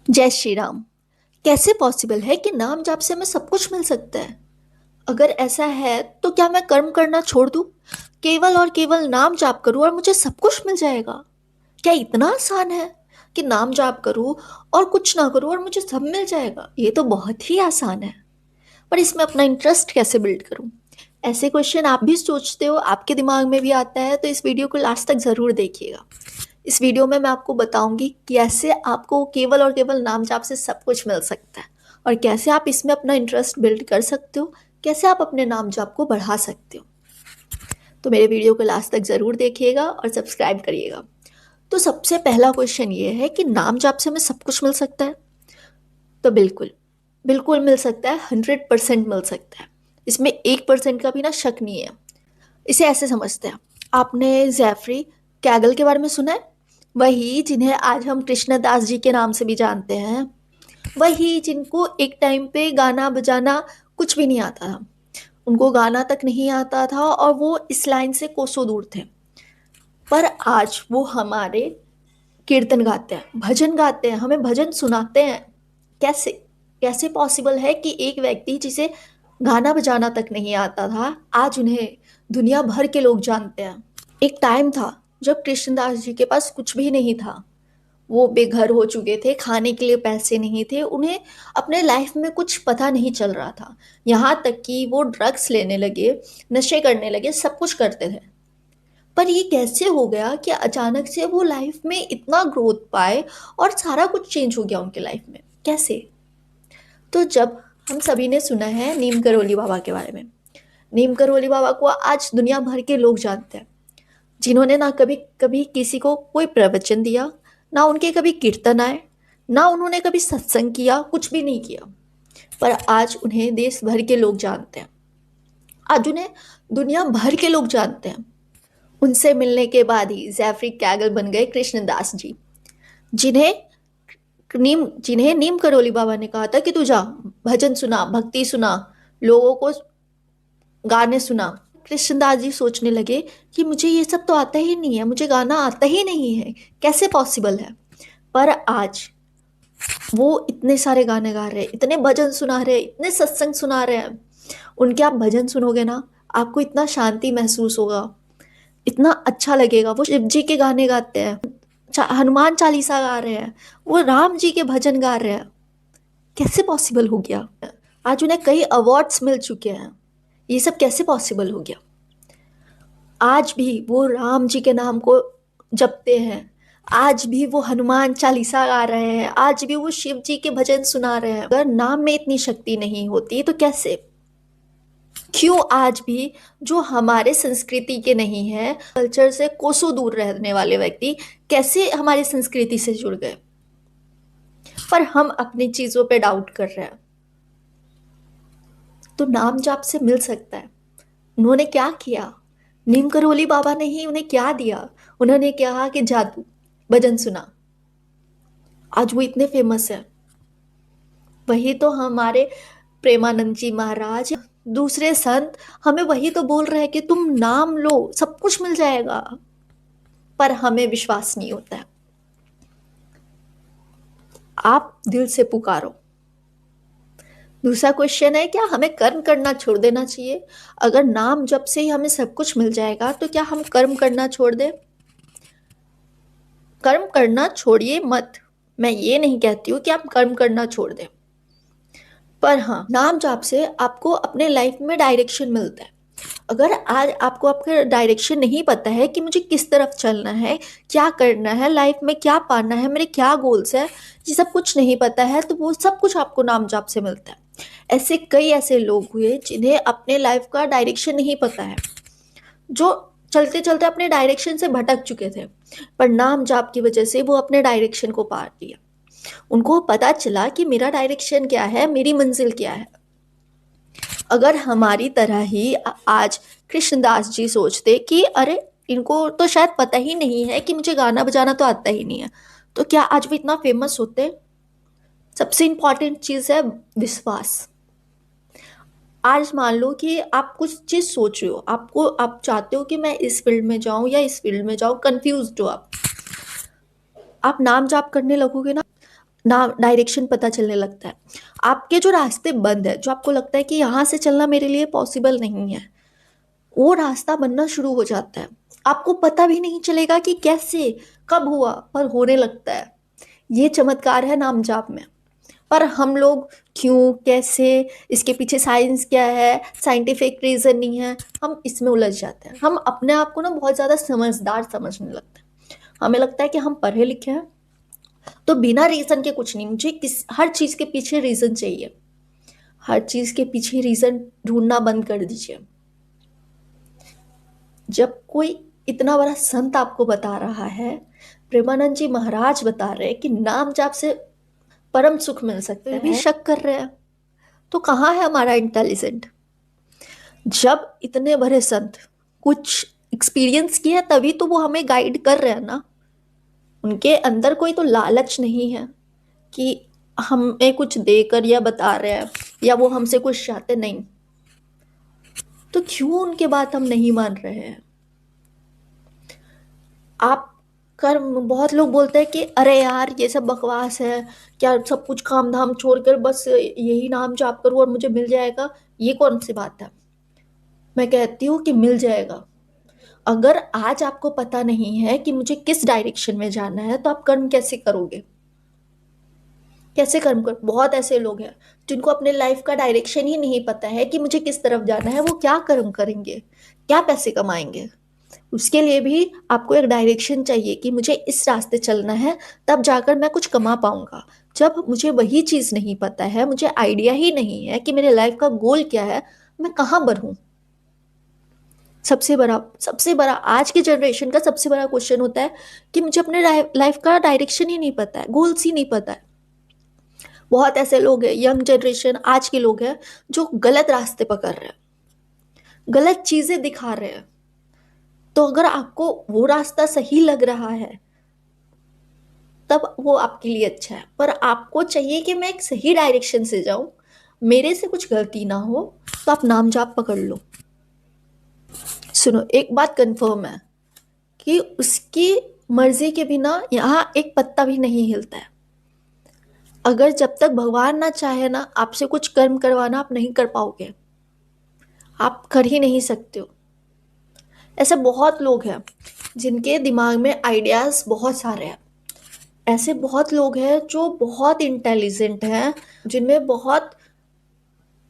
जय श्री राम। कैसे पॉसिबल है कि नाम जाप से हमें सब कुछ मिल सकता है? अगर ऐसा है तो क्या मैं कर्म करना छोड़ दूं, केवल और केवल नाम जाप करूं और मुझे सब कुछ मिल जाएगा? क्या इतना आसान है कि नाम जाप करूं और कुछ ना करूं और मुझे सब मिल जाएगा? ये तो बहुत ही आसान है, पर इसमें अपना इंटरेस्ट कैसे बिल्ड करूं? ऐसे क्वेश्चन आप भी सोचते हो, आपके दिमाग में भी आता है, तो इस वीडियो को लास्ट तक ज़रूर देखिएगा। इस वीडियो में मैं आपको बताऊंगी कि कैसे आपको केवल और केवल नाम जाप से सब कुछ मिल सकता है और कैसे आप इसमें अपना इंटरेस्ट बिल्ड कर सकते हो, कैसे आप अपने नाम जाप को बढ़ा सकते हो। तो मेरे वीडियो को लास्ट तक ज़रूर देखिएगा और सब्सक्राइब करिएगा। तो सबसे पहला क्वेश्चन ये है कि नाम जाप से हमें सब कुछ मिल सकता है? तो बिल्कुल, बिल्कुल मिल सकता है, 100% मिल सकता है। इसमें 1% का भी ना शक नहीं है। इसे ऐसे समझते हैं, आपने जैफरी कैगल के बारे में सुना है? वही जिन्हें आज हम कृष्णदास जी के नाम से भी जानते हैं, वही जिनको एक टाइम पे गाना बजाना कुछ भी नहीं आता था। उनको गाना तक नहीं आता था और वो इस लाइन से कोसों दूर थे, पर आज वो हमारे कीर्तन गाते हैं, भजन गाते हैं, हमें भजन सुनाते हैं। कैसे कैसे पॉसिबल है कि एक व्यक्ति जिसे गाना बजाना तक नहीं आता था, आज उन्हें दुनिया भर के लोग जानते हैं? एक टाइम था जब कृष्णदास जी के पास कुछ भी नहीं था। वो बेघर हो चुके थे, खाने के लिए पैसे नहीं थे, उन्हें अपने लाइफ में कुछ पता नहीं चल रहा था। यहाँ तक कि वो ड्रग्स लेने लगे, नशे करने लगे, सब कुछ करते थे। पर ये कैसे हो गया कि अचानक से वो लाइफ में इतना ग्रोथ पाए और सारा कुछ चेंज हो गया उनके लाइफ में? कैसे? तो जब हम सभी ने सुना है नीम करोली बाबा के बारे में, नीम करोली बाबा को आज दुनिया भर के लोग जानते हैं, जिन्होंने ना कभी कभी किसी को कोई प्रवचन दिया, ना उनके कभी कीर्तन आए, ना उन्होंने कभी सत्संग किया, कुछ भी नहीं किया, पर आज उन्हें देश भर के लोग जानते हैं। आज उन्हें दुनिया भर के लोग जानते हैं। उनसे मिलने के बाद ही जैफरी कैगल बन गए कृष्णदास जी, जिन्हें जिन्हें नीम करोली बाबा ने कहा था कि तू जा, भजन सुना, भक्ति सुना, लोगों को गाने सुना। कृष्णदास जी सोचने लगे कि मुझे ये सब तो आता ही नहीं है, मुझे गाना आता ही नहीं है, कैसे पॉसिबल है? पर आज वो इतने सारे गाने गा रहे हैं, इतने भजन सुना रहे हैं, इतने सत्संग सुना रहे हैं। उनके आप भजन सुनोगे ना, आपको इतना शांति महसूस होगा, इतना अच्छा लगेगा। वो शिव जी के गाने गाते हैं, हनुमान चालीसा गा रहे हैं, वो राम जी के भजन गा रहे हैं। कैसे पॉसिबल हो गया? आज उन्हें कई अवार्ड्स मिल चुके हैं। ये सब कैसे पॉसिबल हो गया? आज भी वो राम जी के नाम को जपते हैं, आज भी वो हनुमान चालीसा गा रहे हैं, आज भी वो शिव जी के भजन सुना रहे हैं। अगर नाम में इतनी शक्ति नहीं होती तो कैसे? क्यों आज भी जो हमारे संस्कृति के नहीं है, कल्चर से कोसों दूर रहने वाले व्यक्ति कैसे हमारी संस्कृति से जुड़ गए? पर हम अपनी चीजों पे डाउट कर रहे हैं। तो नाम जाप से मिल सकता है। उन्होंने क्या किया? नीम करोली बाबा ने ही उन्हें क्या दिया? उन्होंने कहा कि जादू, भजन सुना, आज वो इतने फेमस है। वही तो हमारे प्रेमानंद जी महाराज, दूसरे संत हमें वही तो बोल रहे हैं कि तुम नाम लो, सब कुछ मिल जाएगा, पर हमें विश्वास नहीं होता है। आप दिल से पुकारो। दूसरा क्वेश्चन है, क्या हमें कर्म करना छोड़ देना चाहिए? अगर नाम जब से ही हमें सब कुछ मिल जाएगा तो क्या हम कर्म करना छोड़ दें? कर्म करना छोड़िए मत, मैं ये नहीं कहती हूँ कि आप कर्म करना छोड़ दें, पर हाँ, नाम जाप से आपको अपने लाइफ में डायरेक्शन मिलता है। अगर आज आपको आपका डायरेक्शन नहीं पता है कि मुझे किस तरफ चलना है, क्या करना है, लाइफ में क्या पाना है, मेरे क्या गोल्स है, ये सब कुछ नहीं पता है, तो वो सब कुछ आपको नाम जाप से मिलता है। ऐसे कई ऐसे लोग हुए जिन्हें अपने लाइफ का डायरेक्शन नहीं पता है, जो चलते चलते अपने डायरेक्शन से भटक चुके थे, पर नाम जाप की वजह से वो अपने डायरेक्शन को पार किया। उनको पता चला कि मेरा डायरेक्शन क्या है, मेरी मंजिल क्या है। अगर हमारी तरह ही आज कृष्णदास जी सोचते कि अरे, इनको तो शायद पता ही नहीं है कि मुझे गाना बजाना तो आता ही नहीं है, तो क्या आज वो इतना फेमस होते? सबसे इंपॉर्टेंट चीज़ है विश्वास। आज मान लो कि आप कुछ चीज़ सोच रहे हो, आप चाहते हो कि मैं इस फील्ड में जाऊं या इस फील्ड में जाऊं, कंफ्यूज हो आप नाम जाप करने लगोगे ना, ना डायरेक्शन पता चलने लगता है। आपके जो रास्ते बंद है, जो आपको लगता है कि यहाँ से चलना मेरे लिए पॉसिबल नहीं है, वो रास्ता बनना शुरू हो जाता है। आपको पता भी नहीं चलेगा कि कैसे, कब हुआ, पर होने लगता है। ये चमत्कार है नाम जाप में। पर हम लोग क्यों, कैसे, इसके पीछे साइंस क्या है, साइंटिफिक रीजन नहीं है, हम इसमें उलझ जाते हैं। हम अपने आप को ना बहुत ज़्यादा समझदार समझने लगते हैं। हमें लगता है कि हम पढ़े लिखे हैं, तो बिना रीजन के कुछ नहीं, मुझे हर चीज़ के पीछे रीजन चाहिए। हर चीज़ के पीछे रीजन ढूंढना बंद कर दीजिए। जब कोई इतना बड़ा संत आपको बता रहा है, प्रेमानंद जी महाराज बता रहे हैं कि नाम जाप से परम सुख मिल सकता है, फिर भी शक कर रहे हैं, तो कहाँ है हमारा इंटेलिजेंट? जब इतने बड़े संत कुछ एक्सपीरियंस किया तभी तो वो हमें गाइड कर रहे हैं ना। उनके अंदर कोई तो लालच नहीं है कि हमें कुछ देकर या बता रहे हैं, या वो हमसे कुछ चाहते नहीं। तो क्यों उनके बात हम नहीं मान रहे हैं? आप कर्म, बहुत लोग बोलते हैं कि अरे यार ये सब बकवास है, क्या सब कुछ काम धाम छोड़कर बस यही नाम जाप करूँ और मुझे मिल जाएगा। ये कौन सी बात है? मैं कहती हूँ कि मिल जाएगा। अगर आज आपको पता नहीं है कि मुझे किस डायरेक्शन में जाना है, तो आप कर्म कैसे करोगे? कैसे कर्म कर? बहुत ऐसे लोग हैं जिनको अपने लाइफ का डायरेक्शन ही नहीं पता है कि मुझे किस तरफ जाना है। वो क्या कर्म करेंगे, क्या पैसे कमाएंगे? उसके लिए भी आपको एक डायरेक्शन चाहिए कि मुझे इस रास्ते चलना है, तब जाकर मैं कुछ कमा पाऊंगा। जब मुझे वही चीज़ नहीं पता है, मुझे आइडिया ही नहीं है कि मेरे लाइफ का गोल क्या है, मैं कहाँ बढ़ूँ? सबसे बड़ा आज के जनरेशन का सबसे बड़ा क्वेश्चन होता है कि मुझे अपने लाइफ का डायरेक्शन ही नहीं पता है, गोल्स ही नहीं पता है। बहुत ऐसे लोग हैं, यंग जनरेशन आज के लोग हैं, जो गलत रास्ते पकड़ रहे हैं, गलत चीजें दिखा रहे हैं। तो अगर आपको वो रास्ता सही लग रहा है, तब वो आपके लिए अच्छा है। पर आपको चाहिए कि मैं एक सही डायरेक्शन से जाऊं, मेरे से कुछ गलती ना हो, तो आप नाम जाप पकड़ लो। सुनो, एक बात कंफर्म है कि उसकी मर्जी के बिना यहाँ एक पत्ता भी नहीं हिलता है। अगर जब तक भगवान ना चाहे ना आपसे कुछ कर्म करवाना, आप नहीं कर पाओगे। आप कर ही नहीं सकते हो। ऐसे बहुत लोग हैं जिनके दिमाग में आइडियाज बहुत सारे हैं। ऐसे बहुत लोग हैं जो बहुत इंटेलिजेंट हैं, जिनमें बहुत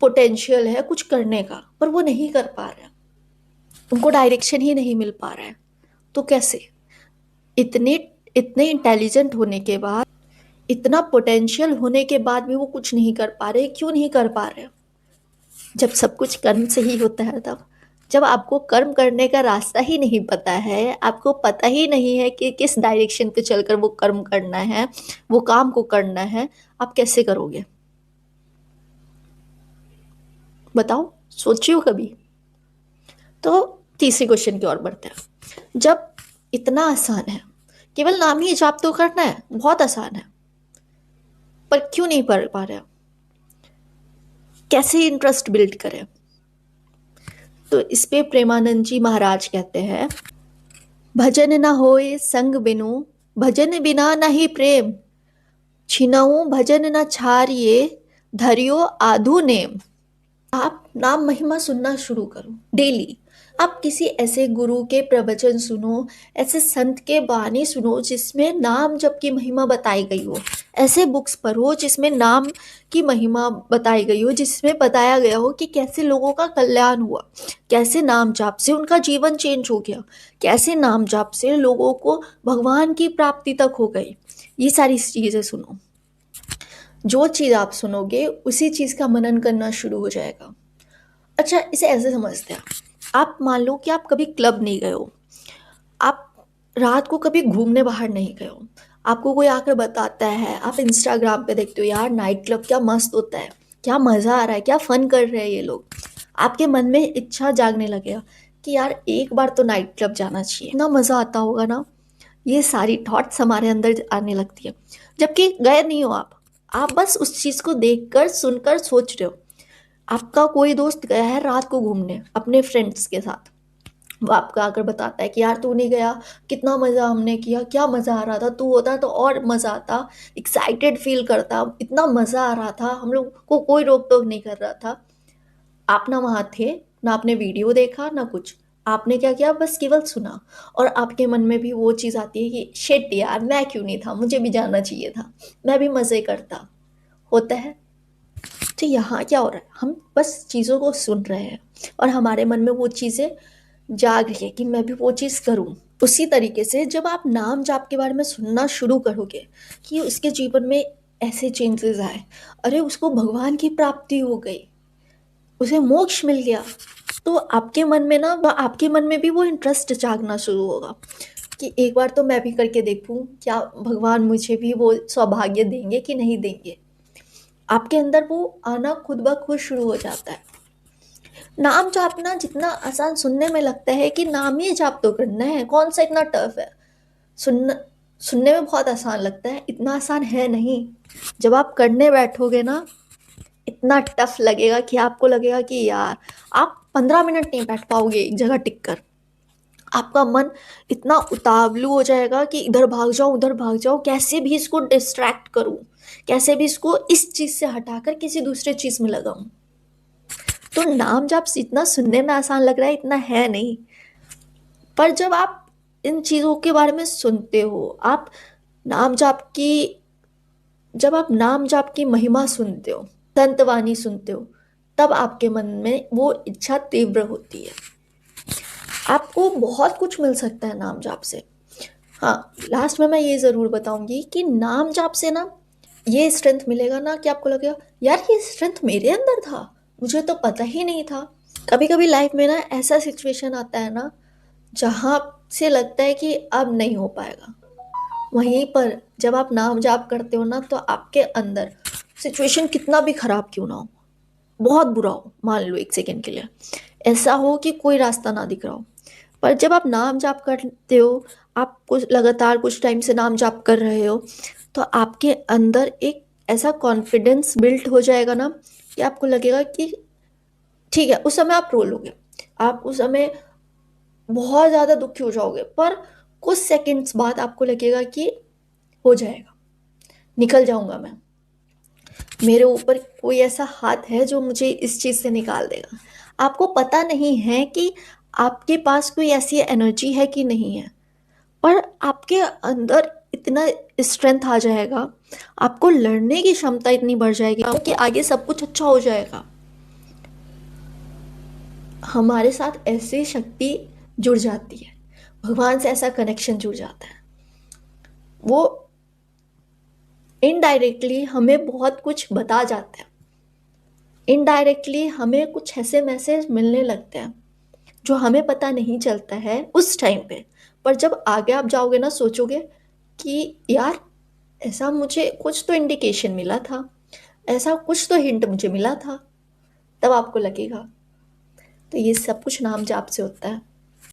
पोटेंशियल है कुछ करने का, पर वो नहीं कर पा रहे हैं। उनको डायरेक्शन ही नहीं मिल पा रहा है। तो कैसे? इतने इतने इंटेलिजेंट होने के बाद, इतना पोटेंशियल होने के बाद भी वो कुछ नहीं कर पा रहे। क्यों नहीं कर पा रहे? जब सब कुछ कर्म से ही होता है तब। जब आपको कर्म करने का रास्ता ही नहीं पता है, आपको पता ही नहीं है कि किस डायरेक्शन पे चलकर वो कर्म करना है, वो काम को करना है, आप कैसे करोगे? बताओ, सोचियो कभी। तो तीसरे क्वेश्चन की ओर बढ़ते हैं। जब इतना आसान है, केवल नाम ही जाप तो करना है, बहुत आसान है, पर क्यों नहीं पढ़ पा रहे? कैसे इंटरेस्ट बिल्ड करें? तो इस पे प्रेमानंद जी महाराज कहते हैं, भजन न होए संग बिनु, भजन बिना नहीं प्रेम, छिनऊ भजन न छारिए, धरियो आधु नेम। आप नाम महिमा सुनना शुरू करो डेली। आप किसी ऐसे गुरु के प्रवचन सुनो, ऐसे संत के बानी सुनो जिसमें नाम जप की महिमा बताई गई हो। ऐसे बुक्स पढ़ो जिसमें नाम की महिमा बताई गई हो, जिसमें बताया गया हो कि कैसे लोगों का कल्याण हुआ, कैसे नाम जाप से उनका जीवन चेंज हो गया, कैसे नाम जाप से लोगों को भगवान की प्राप्ति तक हो गई। ये सारी चीज़ें सुनो। जो चीज़ आप सुनोगे उसी चीज़ का मनन करना शुरू हो जाएगा। अच्छा, इसे ऐसे समझते हैं, आप मान लो कि आप कभी क्लब नहीं गए हो, आप रात को कभी घूमने बाहर नहीं गए हो, आपको कोई आकर बताता है, आप इंस्टाग्राम पे देखते हो यार नाइट क्लब क्या मस्त होता है, क्या मज़ा आ रहा है, क्या फ़न कर रहे हैं ये लोग। आपके मन में इच्छा जागने लगेगा कि यार एक बार तो नाइट क्लब जाना चाहिए, इतना मज़ा आता होगा ना। ये सारी थॉट्स हमारे अंदर आने लगती है, जबकि गए नहीं हो आप बस उस चीज़ को देखकर सुनकर सोच रहे हो। आपका कोई दोस्त गया है रात को घूमने अपने फ्रेंड्स के साथ, वो आपको आकर बताता है कि यार तू नहीं गया, कितना मज़ा हमने किया, क्या मज़ा आ रहा था, तू होता तो और मज़ा आता, एक्साइटेड फ़ील करता, इतना मज़ा आ रहा था, हम लोग को कोई रोक-टोक नहीं कर रहा था। आप ना वहाँ थे, ना आपने वीडियो देखा, ना कुछ। आपने क्या किया, बस केवल सुना और आपके मन में भी वो चीज़ आती है कि शिट यार, मैं क्यों नहीं था, मुझे भी जाना चाहिए था, मैं भी मज़े करता। होता है। तो यहाँ क्या हो रहा है, हम बस चीज़ों को सुन रहे हैं और हमारे मन में वो चीज़ें जाग रही है कि मैं भी वो चीज़ करूँ। उसी तरीके से जब आप नाम जाप के बारे में सुनना शुरू करोगे कि उसके जीवन में ऐसे चेंजेस आए, अरे उसको भगवान की प्राप्ति हो गई, उसे मोक्ष मिल गया, तो आपके मन में भी वो इंटरेस्ट जागना शुरू होगा कि एक बार तो मैं भी करके देखूं, क्या भगवान मुझे भी वो सौभाग्य देंगे कि नहीं देंगे। आपके अंदर वो आना खुद ब खुद शुरू हो जाता है। नाम जापना जितना आसान सुनने में लगता है कि नाम ही जाप तो करना है, कौन सा इतना टफ है। सुनना सुनने में बहुत आसान लगता है, इतना आसान है नहीं। जब आप करने बैठोगे ना, इतना टफ लगेगा कि आपको लगेगा कि यार आप 15 मिनट नहीं बैठ पाओगे एक जगह टिक कर। आपका मन इतना उतावलू हो जाएगा कि इधर भाग जाओ उधर भाग जाओ, कैसे भी इसको डिस्ट्रैक्ट करूं, कैसे भी इसको इस चीज से हटाकर किसी दूसरे चीज में लगाऊं। तो नाम जप इतना सुनने में आसान लग रहा है, इतना है नहीं। पर जब आप इन चीजों के बारे में सुनते हो, आप नाम जाप की जब आप नाम जाप की महिमा सुनते हो, संतवाणी सुनते हो, तब आपके मन में वो इच्छा तीव्र होती है। आपको बहुत कुछ मिल सकता है नाम जाप से। हाँ, लास्ट में मैं ये ज़रूर बताऊंगी कि नाम जाप से ना ये स्ट्रेंथ मिलेगा ना कि आपको लगेगा यार ये स्ट्रेंथ मेरे अंदर था, मुझे तो पता ही नहीं था। कभी कभी लाइफ में ना ऐसा सिचुएशन आता है ना जहाँ से लगता है कि अब नहीं हो पाएगा, वहीं पर जब आप नाम जाप करते हो ना तो आपके अंदर सिचुएशन कितना भी खराब क्यों ना हो, बहुत बुरा हो, मान लो एक सेकेंड के लिए ऐसा हो कि कोई रास्ता ना दिख रहा हो, पर जब आप नाम जाप करते हो, आप कुछ लगातार कुछ टाइम से नाम जाप कर रहे हो, तो आपके अंदर एक ऐसा कॉन्फिडेंस बिल्ट हो जाएगा ना कि आपको लगेगा कि ठीक है। उस समय आप रो लोगे, आप उस समय बहुत ज़्यादा दुखी हो जाओगे, पर कुछ सेकंड्स बाद आपको लगेगा कि हो जाएगा, निकल जाऊंगा मैं, मेरे ऊपर कोई ऐसा हाथ है जो मुझे इस चीज़ से निकाल देगा। आपको पता नहीं है कि आपके पास कोई ऐसी एनर्जी है कि नहीं है, पर आपके अंदर इतना स्ट्रेंथ आ जाएगा, आपको लड़ने की क्षमता इतनी बढ़ जाएगी कि आगे सब कुछ अच्छा हो जाएगा। हमारे साथ ऐसी शक्ति जुड़ जाती है, भगवान से ऐसा कनेक्शन जुड़ जाता है, वो इनडायरेक्टली हमें बहुत कुछ बता जाता है, इनडायरेक्टली हमें कुछ ऐसे मैसेज मिलने लगते हैं जो हमें पता नहीं चलता है उस टाइम पे। पर जब आगे आप जाओगे ना, सोचोगे कि यार ऐसा मुझे कुछ तो इंडिकेशन मिला था, ऐसा कुछ तो हिंट मुझे मिला था, तब आपको लगेगा। तो ये सब कुछ नाम जाप से होता है।